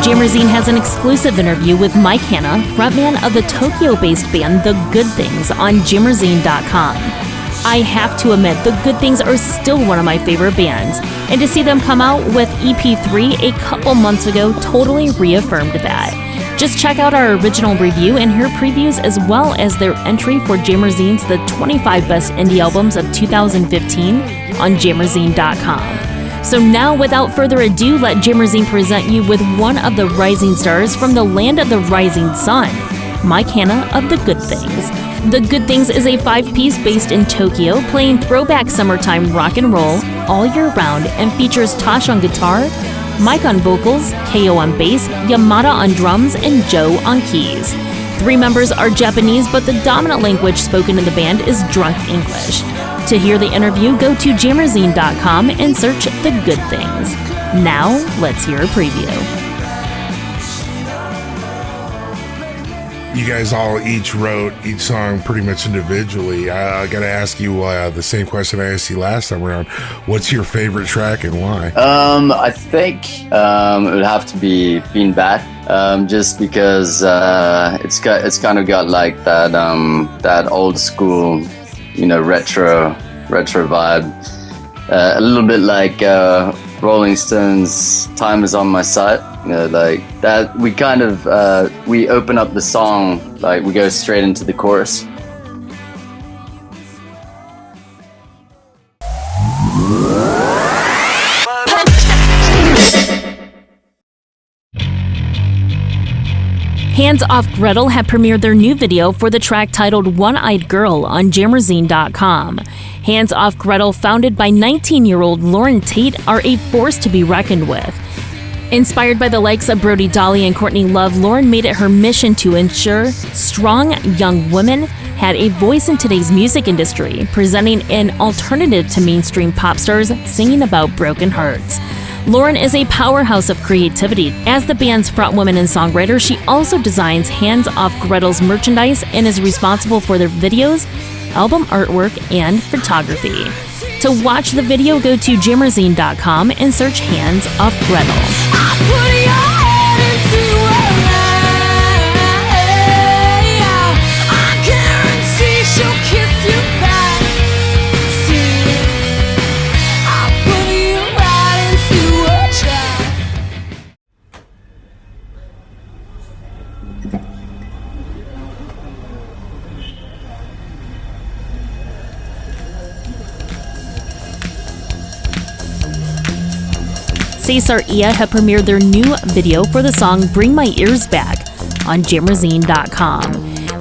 Jammerzine has an exclusive interview with Mike Hanna, frontman of the Tokyo-based band The Good Things, on Jammerzine.com. I have to admit, The Good Things are still one of my favorite bands, and to see them come out with EP3 a couple months ago totally reaffirmed that. Just check out our original review and hear previews as well as their entry for Jammerzine's The 25 Best Indie Albums of 2015 on Jammerzine.com. So now, without further ado, let Jammerzine present you with one of the rising stars from the land of the rising sun, Mike Hanna of The Good Things. The Good Things is a 5-piece based in Tokyo, playing throwback summertime rock and roll all year round, and features Tosh on guitar, Mike on vocals, KO on bass, Yamada on drums, and Joe on keys. 3 members are Japanese, but the dominant language spoken in the band is drunk English. To hear the interview, go to Jammerzine.com and search The Good Things. Now, let's hear a preview. You guys all each wrote each song pretty much individually. I got to ask you the same question I asked you last time around. What's your favorite track and why? I think it would have to be Being Back, just because it's kind of got like that old school, retro vibe. A little bit like Rolling Stones' Time Is On My Side. Like that. We kind of we open up the song, like we go straight into the chorus. Hands Off Gretel have premiered their new video for the track titled One-Eyed Girl on Jammerzine.com. Hands Off Gretel, founded by 19-year-old Lauren Tate, are a force to be reckoned with. Inspired by the likes of Brody Daly and Courtney Love, Lauren made it her mission to ensure strong young women had a voice in today's music industry, presenting an alternative to mainstream pop stars singing about broken hearts. Lauren is a powerhouse of creativity. As the band's frontwoman and songwriter, she also designs Hands Off Gretel's merchandise and is responsible for their videos, album artwork, and photography. To watch the video, go to Jammerzine.com and search Hands Off Gretel. Cesaria have premiered their new video for the song Bring My Ears Back on Jammerzine.com.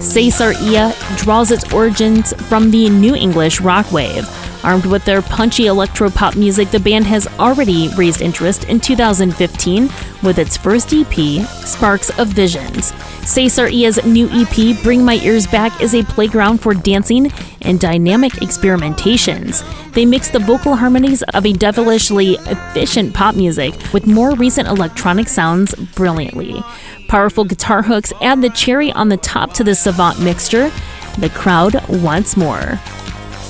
Cesaria draws its origins from the New English rock wave. Armed with their punchy electro-pop music, the band has already raised interest in 2015 with its first EP, Sparks of Visions. Cesaria's new EP, Bring My Ears Back, is a playground for dancing and dynamic experimentations. They mix the vocal harmonies of a devilishly efficient pop music with more recent electronic sounds brilliantly. Powerful guitar hooks add the cherry on the top to the savant mixture. The crowd wants more.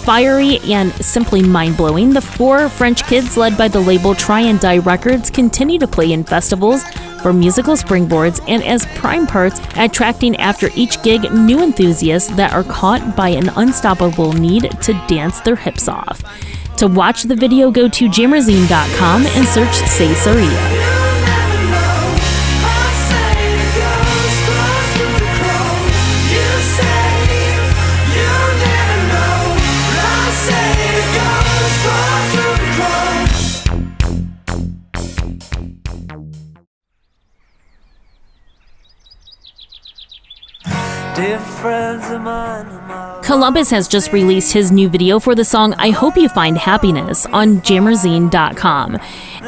Fiery and simply mind-blowing, the 4 French kids led by the label Try and Die Records continue to play in festivals for musical springboards and as prime parts, attracting after each gig new enthusiasts that are caught by an unstoppable need to dance their hips off. To watch the video, go to Jammerzine.com and search Caesaria. Kolumbus has just released his new video for the song I Hope You Find Happiness on Jammerzine.com.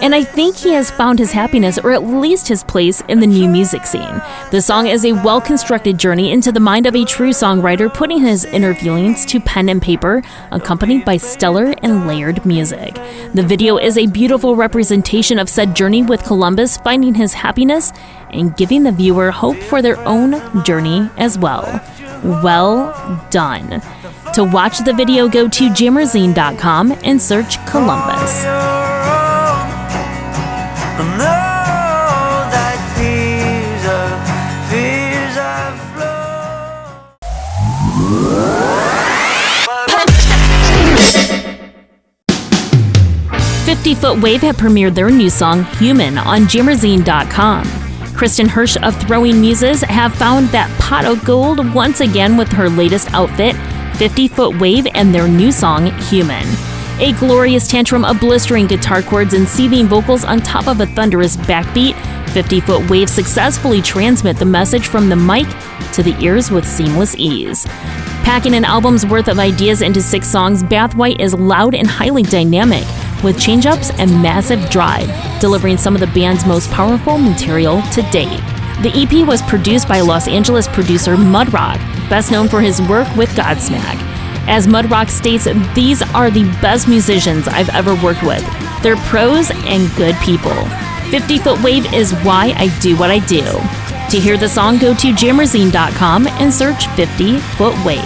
And I think he has found his happiness, or at least his place in the new music scene. The song is a well-constructed journey into the mind of a true songwriter, putting his inner feelings to pen and paper, accompanied by stellar and layered music. The video is a beautiful representation of said journey, with Kolumbus finding his happiness and giving the viewer hope for their own journey as well. Well done. To watch the video, go to Jammerzine.com and search Kolumbus. Know that 50 Foot Wave have premiered their new song, Human, on Jammerzine.com. Kristen Hirsch of Throwing Muses have found that pot of gold once again with her latest outfit, 50 Foot Wave, and their new song, Human. A glorious tantrum of blistering guitar chords and seething vocals on top of a thunderous backbeat, 50 Foot Wave successfully transmit the message from the mic to the ears with seamless ease. Packing an album's worth of ideas into 6 songs, Bath White is loud and highly dynamic, with change-ups and massive drive, delivering some of the band's most powerful material to date. The EP was produced by Los Angeles producer Mudrock, best known for his work with Godsmack. As Mudrock states, these are the best musicians I've ever worked with. They're pros and good people. 50 Foot Wave is why I do what I do. To hear the song, go to Jammerzine.com and search 50 Foot Wave.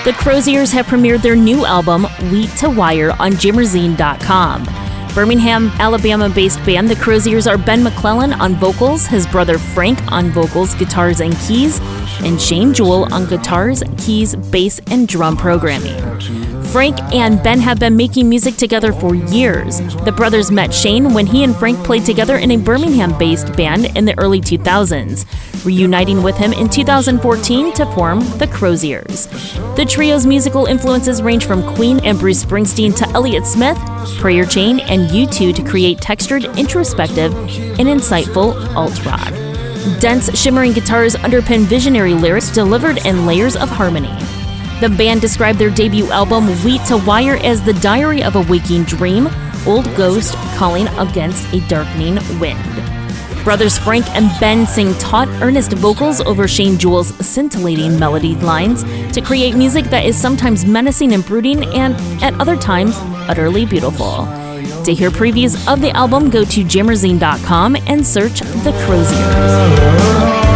The Crosiers have premiered their new album, Wheat to Wire, on Jammerzine.com. Birmingham, Alabama-based band The Crosiers are Ben McClellan on vocals, his brother Frank on vocals, guitars, and keys, and Shane Jewell on guitars, keys, bass, and drum programming. Frank and Ben have been making music together for years. The brothers met Shane when he and Frank played together in a Birmingham-based band in the early 2000s, reuniting with him in 2014 to form The Crosiers. The trio's musical influences range from Queen and Bruce Springsteen to Elliott Smith, Prayer Chain, and U2 to create textured, introspective, and insightful alt-rock. Dense, shimmering guitars underpin visionary lyrics delivered in layers of harmony. The band described their debut album, Wheat to Wire, as the diary of a waking dream, old ghost calling against a darkening wind. Brothers Frank and Ben sing taut, earnest vocals over Shane Jewell's scintillating melody lines to create music that is sometimes menacing and brooding, and at other times, utterly beautiful. To hear previews of the album, go to Jammerzine.com and search The Crosiers.